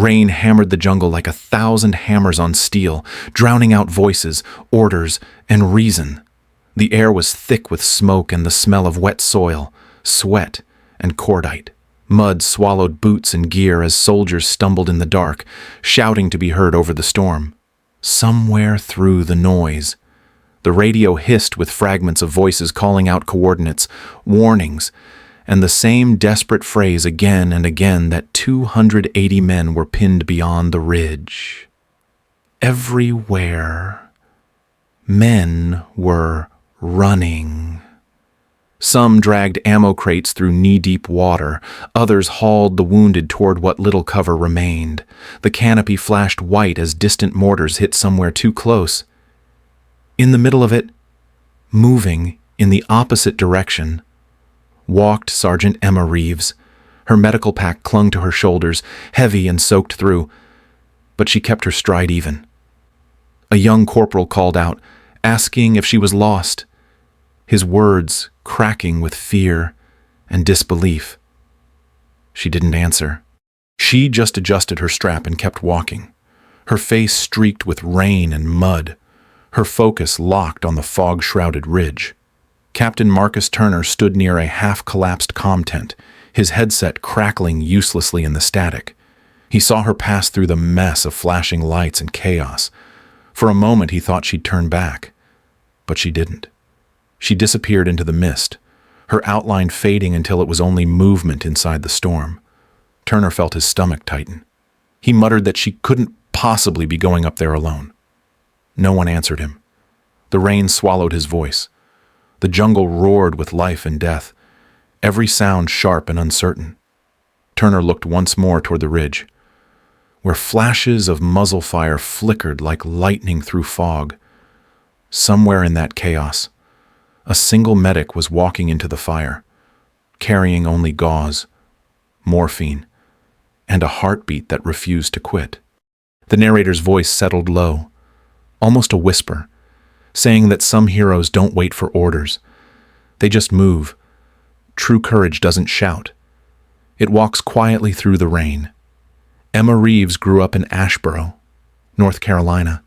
Rain hammered the jungle like 1,000 hammers on steel, drowning out voices, orders, and reason. The air was thick with smoke and the smell of wet soil, sweat, and cordite. Mud swallowed boots and gear as soldiers stumbled in the dark, shouting to be heard over the storm. Somewhere through the noise, the radio hissed with fragments of voices calling out coordinates, warnings, and the same desperate phrase again and again that 280 men were pinned beyond the ridge. Everywhere, men were running. Some dragged ammo crates through knee-deep water, others hauled the wounded toward what little cover remained. The canopy flashed white as distant mortars hit somewhere too close. In the middle of it, moving in the opposite direction, walked Sergeant Emma Reeves. Her medical pack clung to her shoulders, heavy and soaked through, but she kept her stride even. A young corporal called out, asking if she was lost, his words cracking with fear and disbelief. She didn't answer. She just adjusted her strap and kept walking, her face streaked with rain and mud, her focus locked on the fog-shrouded ridge. Captain Marcus Turner stood near a half-collapsed comm tent, his headset crackling uselessly in the static. He saw her pass through the mess of flashing lights and chaos. For a moment he thought she'd turn back, but she didn't. She disappeared into the mist, her outline fading until it was only movement inside the storm. Turner felt his stomach tighten. He muttered that she couldn't possibly be going up there alone. No one answered him. The rain swallowed his voice. The jungle roared with life and death, every sound sharp and uncertain. Turner looked once more toward the ridge, where flashes of muzzle fire flickered like lightning through fog. Somewhere in that chaos, a single medic was walking into the fire, carrying only gauze, morphine, and a heartbeat that refused to quit. The narrator's voice settled low, almost a whisper, saying that some heroes don't wait for orders. They just move. True courage doesn't shout. It walks quietly through the rain. Emma Reeves grew up in Asheboro, North Carolina,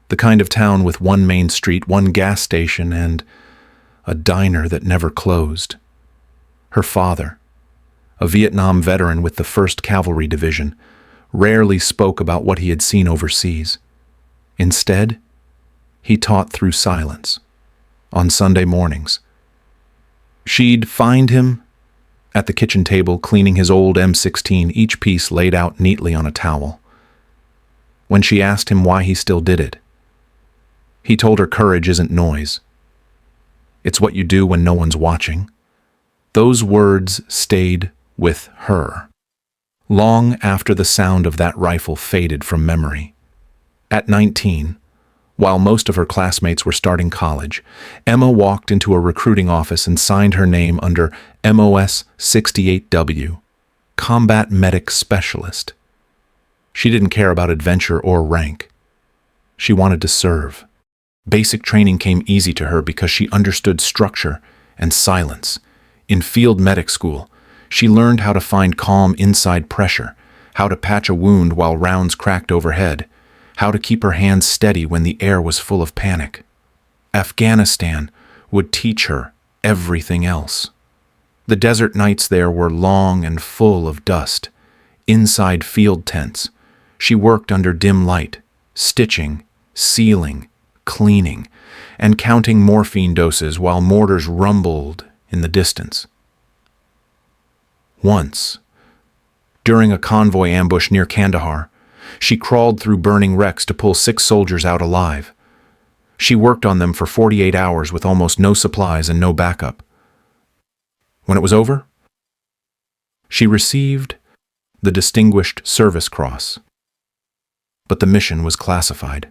the kind of town with one main street, one gas station, and a diner that never closed. Her father, a Vietnam veteran with the 1st Cavalry Division, rarely spoke about what he had seen overseas. Instead, he taught through silence, on Sunday mornings. She'd find him at the kitchen table cleaning his old M16, each piece laid out neatly on a towel. When she asked him why he still did it, he told her courage isn't noise. It's what you do when no one's watching. Those words stayed with her, long after the sound of that rifle faded from memory. At 19, while most of her classmates were starting college, Emma walked into a recruiting office and signed her name under MOS 68W, Combat Medic Specialist. She didn't care about adventure or rank. She wanted to serve. Basic training came easy to her because she understood structure and silence. In field medic school, she learned how to find calm inside pressure, how to patch a wound while rounds cracked overhead, how to keep her hands steady when the air was full of panic. Afghanistan would teach her everything else. The desert nights there were long and full of dust. Inside field tents, she worked under dim light, stitching, sealing, cleaning, and counting morphine doses while mortars rumbled in the distance. Once, during a convoy ambush near Kandahar, she crawled through burning wrecks to pull 6 soldiers out alive. She worked on them for 48 hours with almost no supplies and no backup. When it was over, she received the Distinguished Service Cross. But the mission was classified.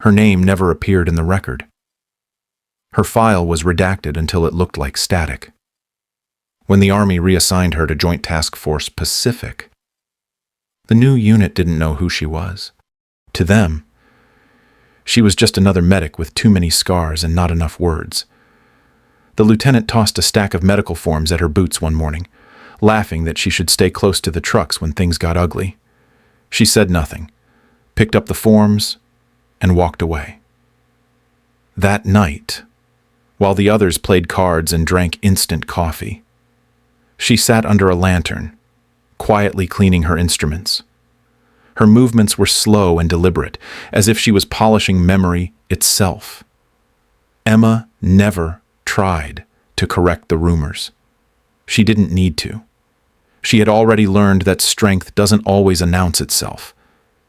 Her name never appeared in the record. Her file was redacted until it looked like static. When the Army reassigned her to Joint Task Force Pacific, the new unit didn't know who she was. To them, she was just another medic with too many scars and not enough words. The lieutenant tossed a stack of medical forms at her boots one morning, laughing that she should stay close to the trucks when things got ugly. She said nothing, picked up the forms, and walked away. That night, while the others played cards and drank instant coffee, she sat under a lantern, quietly cleaning her instruments. Her movements were slow and deliberate, as if she was polishing memory itself. Emma never tried to correct the rumors. She didn't need to. She had already learned that strength doesn't always announce itself.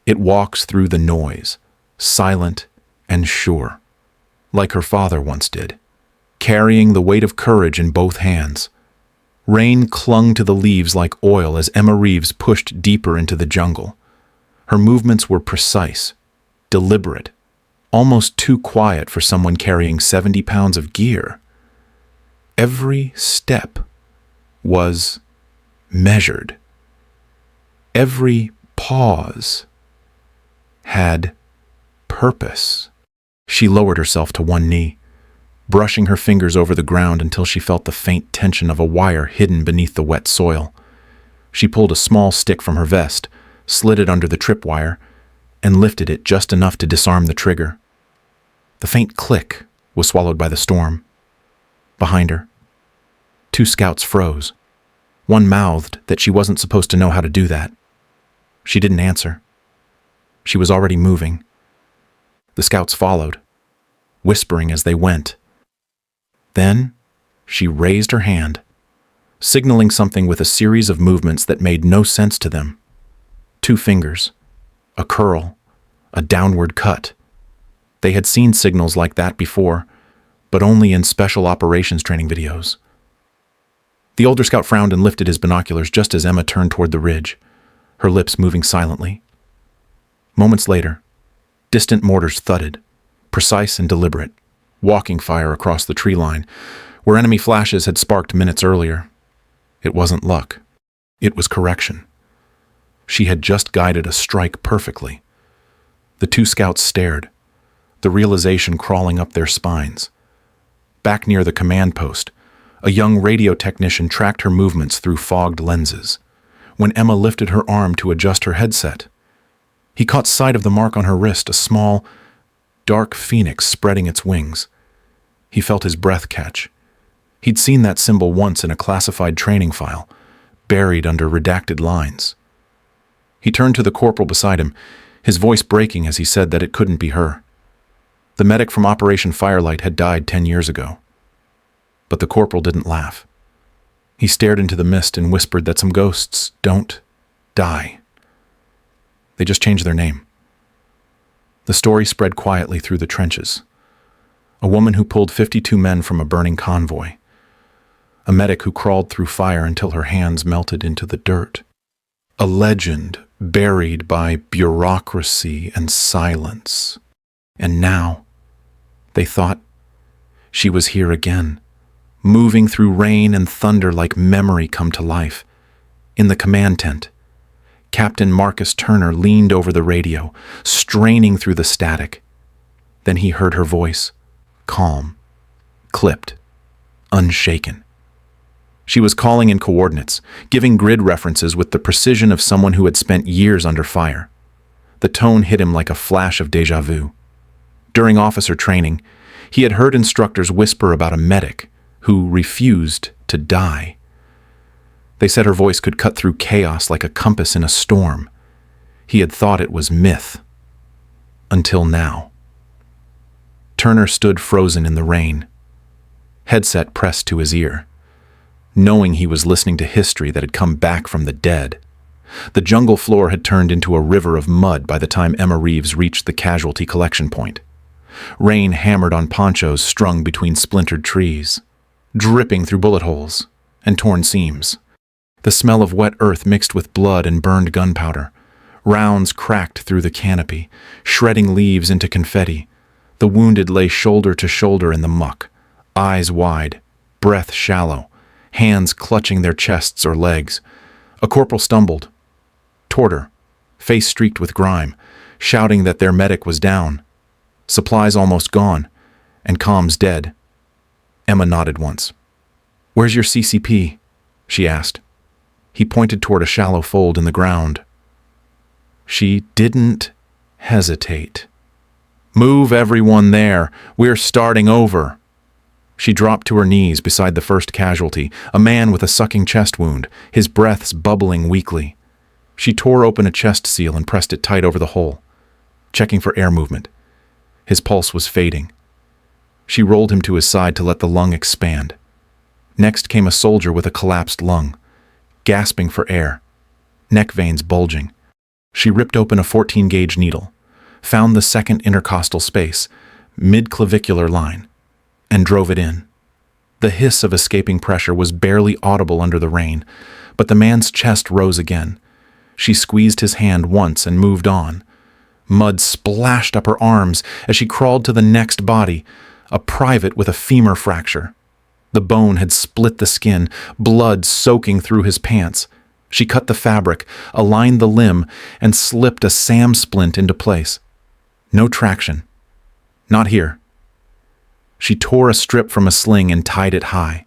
It walks through the noise, silent and sure, like her father once did, carrying the weight of courage in both hands. Rain clung to the leaves like oil as Emma Reeves pushed deeper into the jungle. Her movements were precise, deliberate, almost too quiet for someone carrying 70 pounds of gear. Every step was measured. Every pause had purpose. She lowered herself to one knee, brushing her fingers over the ground until she felt the faint tension of a wire hidden beneath the wet soil. She pulled a small stick from her vest, slid it under the tripwire, and lifted it just enough to disarm the trigger. The faint click was swallowed by the storm. Behind her, 2 scouts froze. One mouthed that she wasn't supposed to know how to do that. She didn't answer. She was already moving. The scouts followed, whispering as they went. Then she raised her hand, signaling something with a series of movements that made no sense to them. 2 fingers, a curl, a downward cut. They had seen signals like that before, but only in special operations training videos. The older scout frowned and lifted his binoculars just as Emma turned toward the ridge, her lips moving silently. Moments later, distant mortars thudded, precise and deliberate, walking fire across the tree line, where enemy flashes had sparked minutes earlier. It wasn't luck. It was correction. She had just guided a strike perfectly. The 2 scouts stared, the realization crawling up their spines. Back near the command post, a young radio technician tracked her movements through fogged lenses. When Emma lifted her arm to adjust her headset, he caught sight of the mark on her wrist, a small, dark phoenix spreading its wings. He felt his breath catch. He'd seen that symbol once in a classified training file, buried under redacted lines. He turned to the corporal beside him, his voice breaking as he said that it couldn't be her. The medic from Operation Firelight had died 10 years ago. But the corporal didn't laugh. He stared into the mist and whispered that some ghosts don't die. They just change their name. The story spread quietly through the trenches. A woman who pulled 52 men from a burning convoy. A medic who crawled through fire until her hands melted into the dirt. A legend buried by bureaucracy and silence. And now, they thought, she was here again, moving through rain and thunder like memory come to life. In the command tent, Captain Marcus Turner leaned over the radio, straining through the static. Then he heard her voice, calm, clipped, unshaken. She was calling in coordinates, giving grid references with the precision of someone who had spent years under fire. The tone hit him like a flash of déjà vu. During officer training, he had heard instructors whisper about a medic who refused to die. They said her voice could cut through chaos like a compass in a storm. He had thought it was myth. Until now. Turner stood frozen in the rain, headset pressed to his ear, knowing he was listening to history that had come back from the dead. The jungle floor had turned into a river of mud by the time Emma Reeves reached the casualty collection point. Rain hammered on ponchos strung between splintered trees, dripping through bullet holes and torn seams. The smell of wet earth mixed with blood and burned gunpowder. Rounds cracked through the canopy, shredding leaves into confetti. The wounded lay shoulder to shoulder in the muck, eyes wide, breath shallow, hands clutching their chests or legs. A corporal stumbled toward her, face streaked with grime, shouting that their medic was down. Supplies almost gone, and comms dead. Emma nodded once. "Where's your CCP?" she asked. He pointed toward a shallow fold in the ground. She didn't hesitate. "Move everyone there. We're starting over." She dropped to her knees beside the first casualty, a man with a sucking chest wound, his breaths bubbling weakly. She tore open a chest seal and pressed it tight over the hole, checking for air movement. His pulse was fading. She rolled him to his side to let the lung expand. Next came a soldier with a collapsed lung, gasping for air, neck veins bulging. She ripped open a 14-gauge needle, found the second intercostal space, mid-clavicular line, and drove it in. The hiss of escaping pressure was barely audible under the rain, but the man's chest rose again. She squeezed his hand once and moved on. Mud splashed up her arms as she crawled to the next body, a private with a femur fracture. The bone had split the skin, blood soaking through his pants. She cut the fabric, aligned the limb, and slipped a SAM splint into place. No traction. Not here. She tore a strip from a sling and tied it high,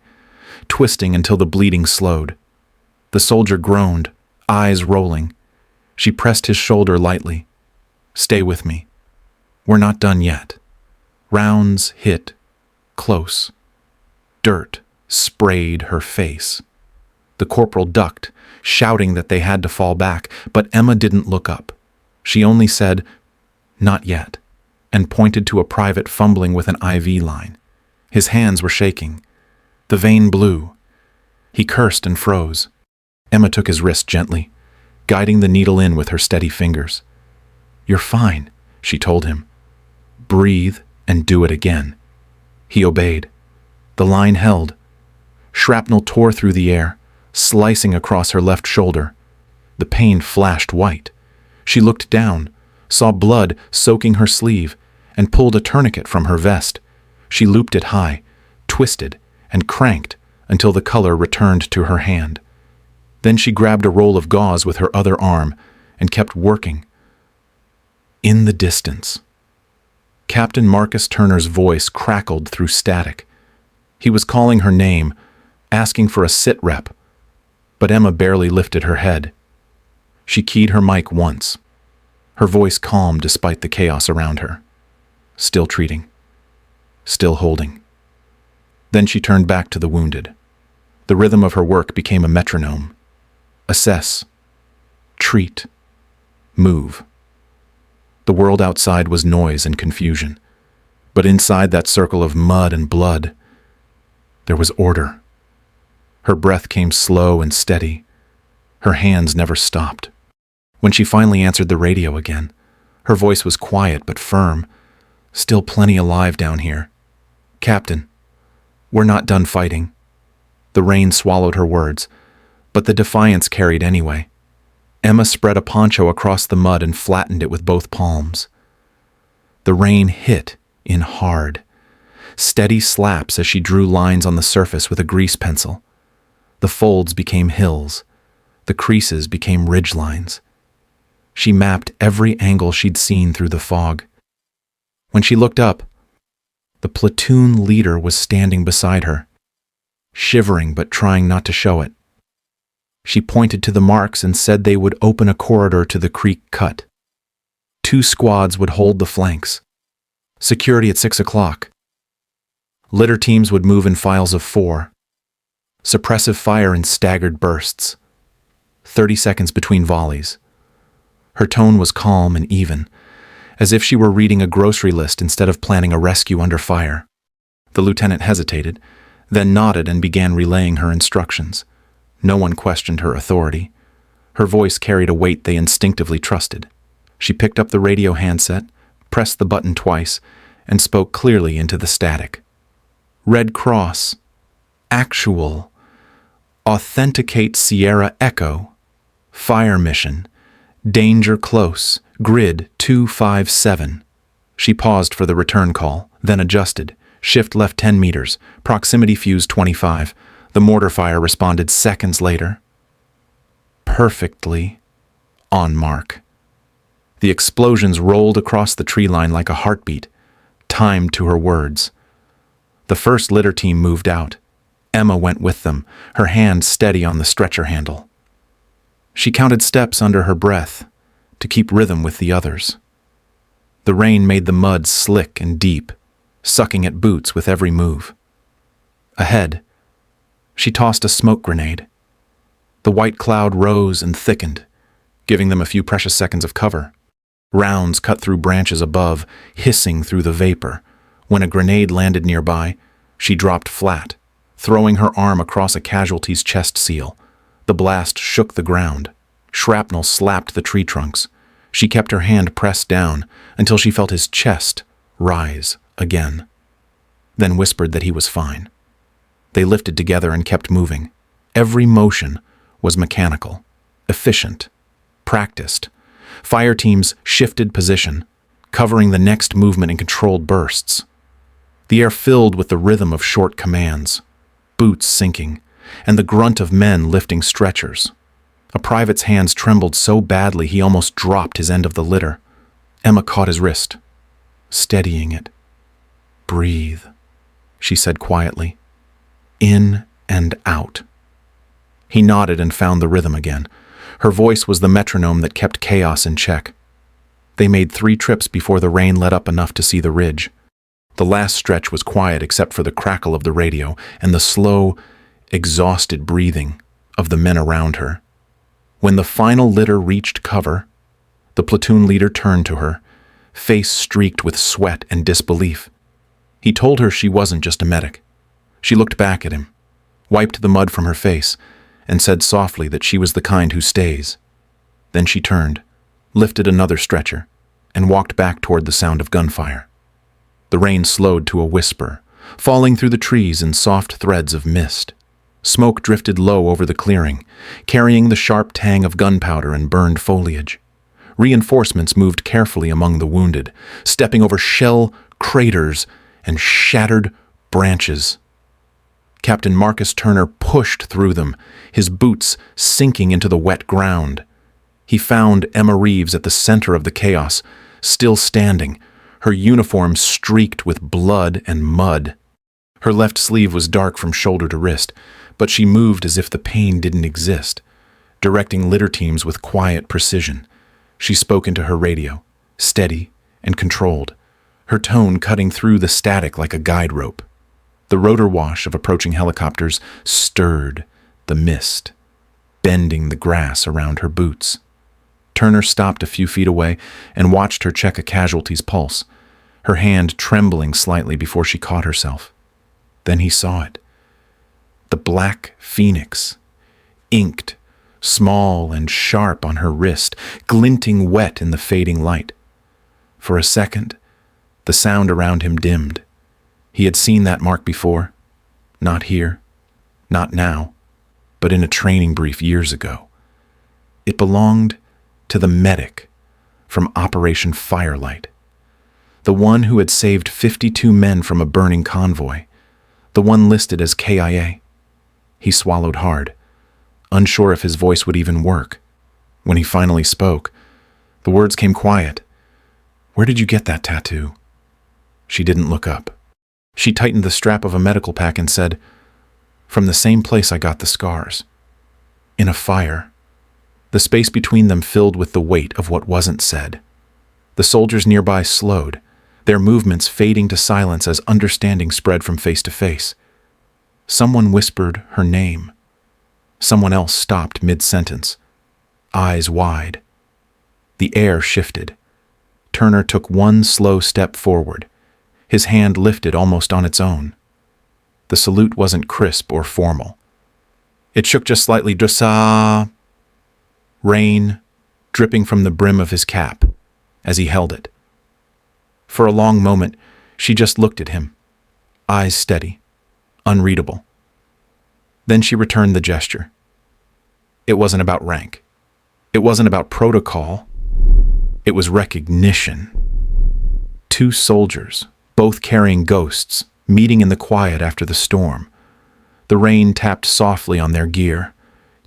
twisting until the bleeding slowed. The soldier groaned, eyes rolling. She pressed his shoulder lightly. "Stay with me. We're not done yet." Rounds hit close. Dirt sprayed her face. The corporal ducked, shouting that they had to fall back, but Emma didn't look up. She only said, "Not yet," and pointed to a private fumbling with an IV line. His hands were shaking. The vein blew. He cursed and froze. Emma took his wrist gently, guiding the needle in with her steady fingers. "You're fine," she told him. "Breathe and do it again." He obeyed. The line held. Shrapnel tore through the air, slicing across her left shoulder. The pain flashed white. She looked down, saw blood soaking her sleeve, and pulled a tourniquet from her vest. She looped it high, twisted, and cranked until the color returned to her hand. Then she grabbed a roll of gauze with her other arm and kept working. In the distance, Captain Marcus Turner's voice crackled through static. He was calling her name, asking for a sit rep, but Emma barely lifted her head. She keyed her mic once, her voice calm despite the chaos around her. Still treating. Still holding. Then she turned back to the wounded. The rhythm of her work became a metronome. Assess. Treat. Move. The world outside was noise and confusion, but inside that circle of mud and blood, there was order. Her breath came slow and steady. Her hands never stopped. When she finally answered the radio again, her voice was quiet but firm. "Still plenty alive down here. Captain, we're not done fighting." The rain swallowed her words, but the defiance carried anyway. Emma spread a poncho across the mud and flattened it with both palms. The rain hit in hard, steady slaps as she drew lines on the surface with a grease pencil. The folds became hills. The creases became ridgelines. She mapped every angle she'd seen through the fog. When she looked up, the platoon leader was standing beside her, shivering but trying not to show it. She pointed to the marks and said they would open a corridor to the creek cut. 2 squads would hold the flanks. Security at 6 o'clock. Litter teams would move in files of 4. Suppressive fire in staggered bursts. 30 seconds between volleys. Her tone was calm and even, as if she were reading a grocery list instead of planning a rescue under fire. The lieutenant hesitated, then nodded and began relaying her instructions. No one questioned her authority. Her voice carried a weight they instinctively trusted. She picked up the radio handset, pressed the button twice, and spoke clearly into the static. "Red Cross. Actual. Authenticate Sierra Echo. Fire mission. Danger close. Grid 257. She paused for the return call, then adjusted. Shift left 10 meters. Proximity fuse 25. The mortar fire responded seconds later. Perfectly on mark. The explosions rolled across the tree line like a heartbeat, timed to her words. The first litter team moved out. Emma went with them, her hand steady on the stretcher handle. She counted steps under her breath, to keep rhythm with the others. The rain made the mud slick and deep, sucking at boots with every move. Ahead, she tossed a smoke grenade. The white cloud rose and thickened, giving them a few precious seconds of cover. Rounds cut through branches above, hissing through the vapor. When a grenade landed nearby, she dropped flat, throwing her arm across a casualty's chest seal. The blast shook the ground. Shrapnel slapped the tree trunks. She kept her hand pressed down until she felt his chest rise again, then whispered that he was fine. They lifted together and kept moving. Every motion was mechanical, efficient, practiced. Fire teams shifted position, covering the next movement in controlled bursts. The air filled with the rhythm of short commands, boots sinking, and the grunt of men lifting stretchers. A private's hands trembled so badly he almost dropped his end of the litter. Emma caught his wrist, steadying it. "Breathe," she said quietly. "In and out." He nodded and found the rhythm again. Her voice was the metronome that kept chaos in check. They made 3 trips before the rain let up enough to see the ridge. The last stretch was quiet except for the crackle of the radio and the slow, exhausted breathing of the men around her. When the final litter reached cover, the platoon leader turned to her, face streaked with sweat and disbelief. He told her she wasn't just a medic. She looked back at him, wiped the mud from her face, and said softly that she was the kind who stays. Then she turned, lifted another stretcher, and walked back toward the sound of gunfire. The rain slowed to a whisper, falling through the trees in soft threads of mist. Smoke drifted low over the clearing, carrying the sharp tang of gunpowder and burned foliage. Reinforcements moved carefully among the wounded, stepping over shell craters and shattered branches. Captain Marcus Turner pushed through them, his boots sinking into the wet ground. He found Emma Reeves at the center of the chaos, still standing, her uniform streaked with blood and mud. Her left sleeve was dark from shoulder to wrist, but she moved as if the pain didn't exist, directing litter teams with quiet precision. She spoke into her radio, steady and controlled, her tone cutting through the static like a guide rope. The rotor wash of approaching helicopters stirred the mist, bending the grass around her boots. Turner stopped a few feet away and watched her check a casualty's pulse, her hand trembling slightly before she caught herself. Then he saw it. The black phoenix, inked, small and sharp on her wrist, glinting wet in the fading light. For a second, the sound around him dimmed. He had seen that mark before. Not here, not now, but in a training brief years ago. It belonged to the medic from Operation Firelight, the one who had saved 52 men from a burning convoy, the one listed as KIA. He swallowed hard, unsure if his voice would even work. When he finally spoke, the words came quiet. "Where did you get that tattoo?" She didn't look up. She tightened the strap of a medical pack and said, "From the same place I got the scars. In a fire." The space between them filled with the weight of what wasn't said. The soldiers nearby slowed, their movements fading to silence as understanding spread from face to face. Someone whispered her name. Someone else stopped mid-sentence, eyes wide. The air shifted. Turner took one slow step forward, his hand lifted almost on its own. The salute wasn't crisp or formal. It shook just slightly, dressa, rain dripping from the brim of his cap as he held it. For a long moment, she just looked at him, eyes steady, unreadable. Then she returned the gesture. It wasn't about rank. It wasn't about protocol. It was recognition. 2 soldiers, both carrying ghosts, meeting in the quiet after the storm. The rain tapped softly on their gear,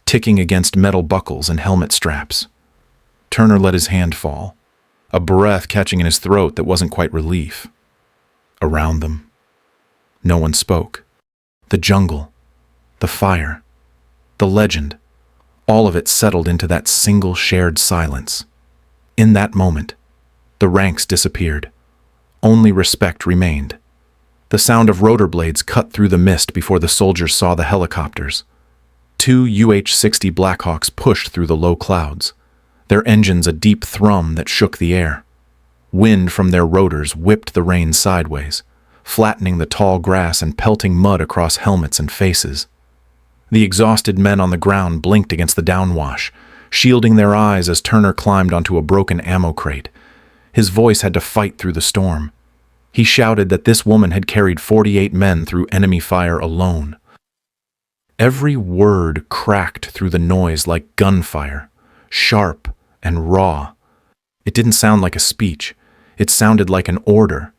ticking against metal buckles and helmet straps. Turner let his hand fall, a breath catching in his throat that wasn't quite relief. Around them, no one spoke. The jungle, the fire, the legend, all of it settled into that single shared silence. In that moment, the ranks disappeared. Only respect remained. The sound of rotor blades cut through the mist before the soldiers saw the helicopters. 2 UH-60 Blackhawks pushed through the low clouds, their engines a deep thrum that shook the air. Wind from their rotors whipped the rain sideways, flattening the tall grass and pelting mud across helmets and faces. The exhausted men on the ground blinked against the downwash, shielding their eyes as Turner climbed onto a broken ammo crate. His voice had to fight through the storm. He shouted that this woman had carried 48 men through enemy fire alone. Every word cracked through the noise like gunfire, sharp and raw. It didn't sound like a speech. It sounded like an order.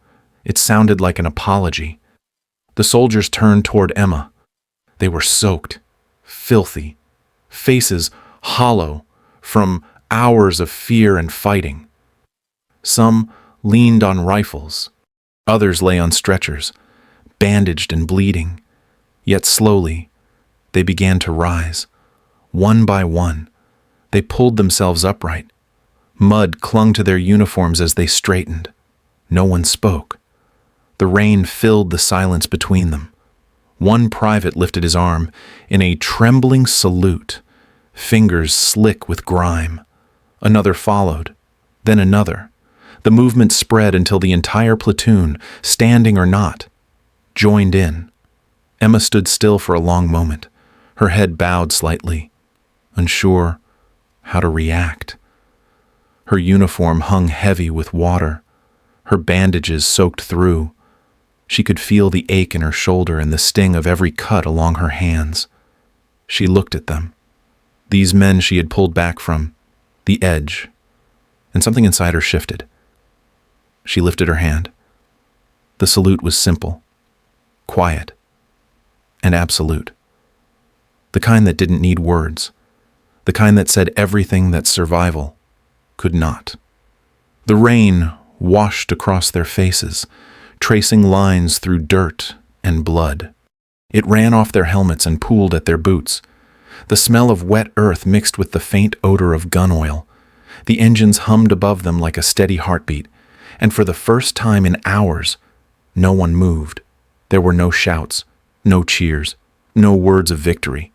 It sounded like an apology. The soldiers turned toward Emma. They were soaked, filthy, faces hollow from hours of fear and fighting. Some leaned on rifles. Others lay on stretchers, bandaged and bleeding. Yet slowly, they began to rise. One by one, they pulled themselves upright. Mud clung to their uniforms as they straightened. No one spoke. The rain filled the silence between them. One private lifted his arm in a trembling salute, fingers slick with grime. Another followed, then another. The movement spread until the entire platoon, standing or not, joined in. Emma stood still for a long moment, her head bowed slightly, unsure how to react. Her uniform hung heavy with water, her bandages soaked through. She could feel the ache in her shoulder and the sting of every cut along her hands. She looked at them, these men she had pulled back from the edge, and something inside her shifted. She lifted her hand. The salute was simple, quiet, and absolute. The kind that didn't need words. The kind that said everything that survival could not. The rain washed across their faces, tracing lines through dirt and blood. It ran off their helmets and pooled at their boots. The smell of wet earth mixed with the faint odor of gun oil. The engines hummed above them like a steady heartbeat. And for the first time in hours, no one moved. There were no shouts, no cheers, no words of victory.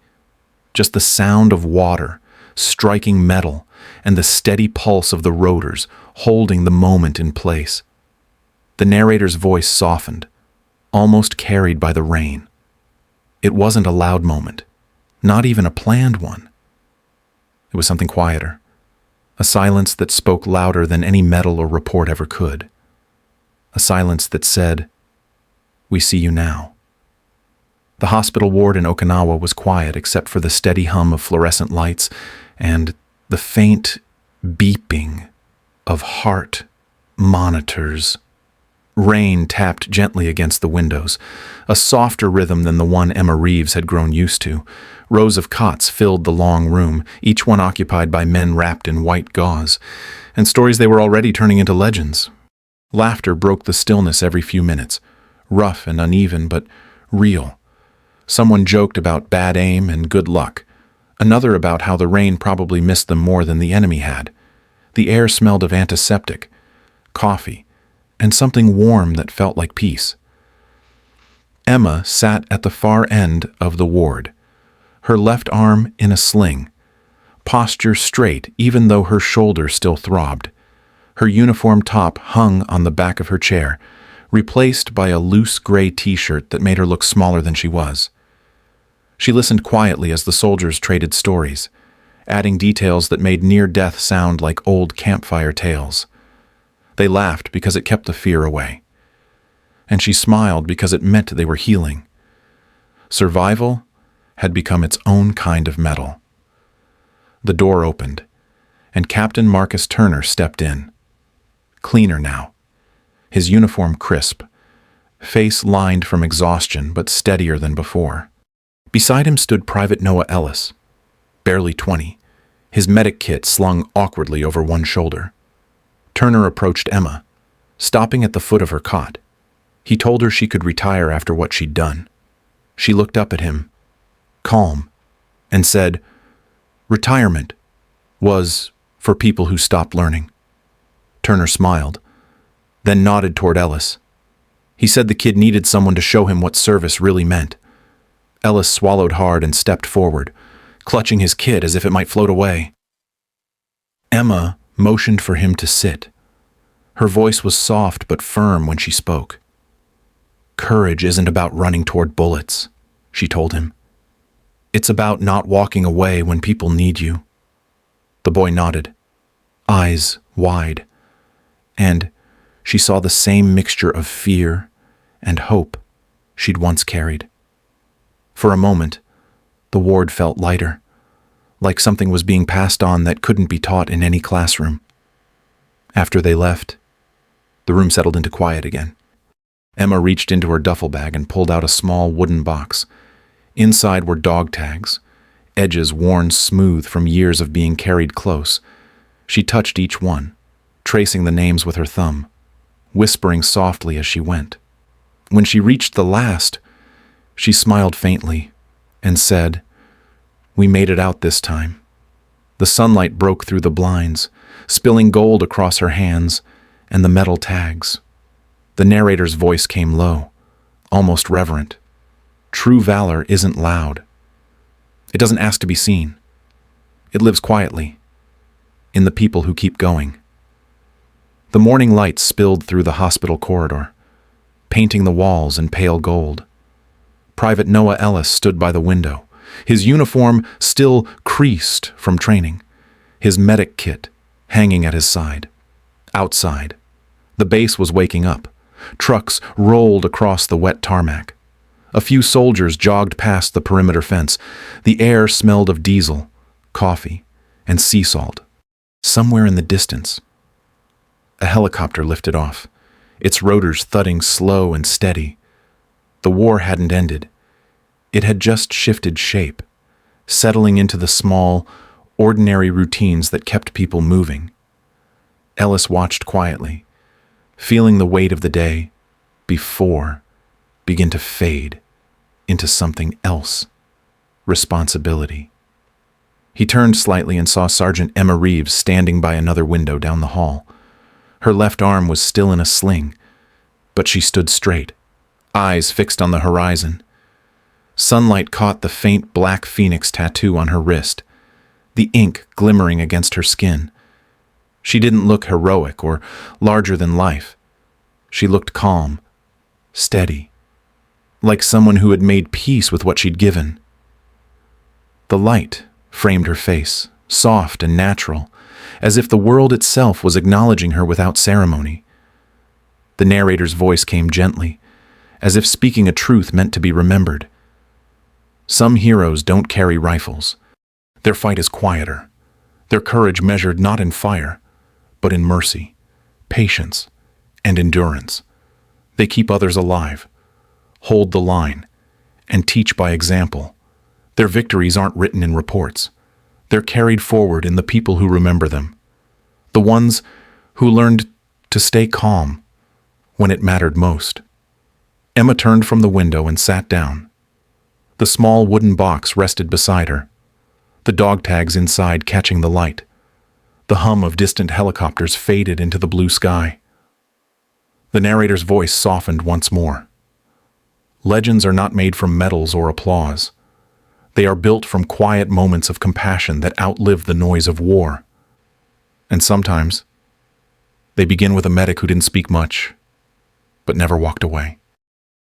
Just the sound of water striking metal and the steady pulse of the rotors holding the moment in place. The narrator's voice softened, almost carried by the rain. It wasn't a loud moment, not even a planned one. It was something quieter. A silence that spoke louder than any medal or report ever could. A silence that said, "We see you now." The hospital ward in Okinawa was quiet except for the steady hum of fluorescent lights and the faint beeping of heart monitors. Rain tapped gently against the windows, a softer rhythm than the one Emma Reeves had grown used to. Rows of cots filled the long room, each one occupied by men wrapped in white gauze, and stories they were already turning into legends. Laughter broke the stillness every few minutes, rough and uneven, but real. Someone joked about bad aim and good luck, another about how the rain probably missed them more than the enemy had. The air smelled of antiseptic, coffee, and something warm that felt like peace. Emma sat at the far end of the ward, her left arm in a sling, posture straight even though her shoulder still throbbed. Her uniform top hung on the back of her chair, replaced by a loose gray t-shirt that made her look smaller than she was. She listened quietly as the soldiers traded stories, adding details that made near-death sound like old campfire tales. They laughed because it kept the fear away. And she smiled because it meant they were healing. Survival had become its own kind of medal. The door opened, and Captain Marcus Turner stepped in. Cleaner now, his uniform crisp, face lined from exhaustion but steadier than before. Beside him stood Private Noah Ellis, barely 20, his medic kit slung awkwardly over one shoulder. Turner approached Emma, stopping at the foot of her cot. He told her she could retire after what she'd done. She looked up at him, calm, and said, "Retirement was for people who stopped learning." Turner smiled, then nodded toward Ellis. He said the kid needed someone to show him what service really meant. Ellis swallowed hard and stepped forward, clutching his kid as if it might float away. Emma motioned for him to sit. Her voice was soft but firm when she spoke. "Courage isn't about running toward bullets," she told him. "It's about not walking away when people need you." The boy nodded, eyes wide, and she saw the same mixture of fear and hope she'd once carried. For a moment, the ward felt lighter, like something was being passed on that couldn't be taught in any classroom. After they left, the room settled into quiet again. Emma reached into her duffel bag and pulled out a small wooden box. Inside were dog tags, edges worn smooth from years of being carried close. She touched each one, tracing the names with her thumb, whispering softly as she went. When she reached the last, she smiled faintly and said, "We made it out this time." The sunlight broke through the blinds, spilling gold across her hands and the metal tags. The narrator's voice came low, almost reverent. True valor isn't loud. It doesn't ask to be seen. It lives quietly, in the people who keep going. The morning light spilled through the hospital corridor, painting the walls in pale gold. Private Noah Ellis stood by the window, his uniform still creased from training, his medic kit hanging at his side. Outside, the base was waking up. Trucks rolled across the wet tarmac. A few soldiers jogged past the perimeter fence. The air smelled of diesel, coffee, and sea salt. Somewhere in the distance, a helicopter lifted off, its rotors thudding slow and steady. The war hadn't ended. It had just shifted shape, settling into the small, ordinary routines that kept people moving. Ellis watched quietly, feeling the weight of the day before begin to fade into something else, responsibility. He turned slightly and saw Sergeant Emma Reeves standing by another window down the hall. Her left arm was still in a sling, but she stood straight, eyes fixed on the horizon. Sunlight caught the faint black phoenix tattoo on her wrist, the ink glimmering against her skin. She didn't look heroic or larger than life. She looked calm, steady, like someone who had made peace with what she'd given. The light framed her face, soft and natural, as if the world itself was acknowledging her without ceremony. The narrator's voice came gently, as if speaking a truth meant to be remembered. Some heroes don't carry rifles. Their fight is quieter, their courage measured not in fire, but in mercy, patience, and endurance. They keep others alive, hold the line, and teach by example. Their victories aren't written in reports. They're carried forward in the people who remember them, the ones who learned to stay calm when it mattered most. Emma turned from the window and sat down. The small wooden box rested beside her, the dog tags inside catching the light. The hum of distant helicopters faded into the blue sky. The narrator's voice softened once more. Legends are not made from medals or applause. They are built from quiet moments of compassion that outlive the noise of war. And sometimes, they begin with a medic who didn't speak much, but never walked away.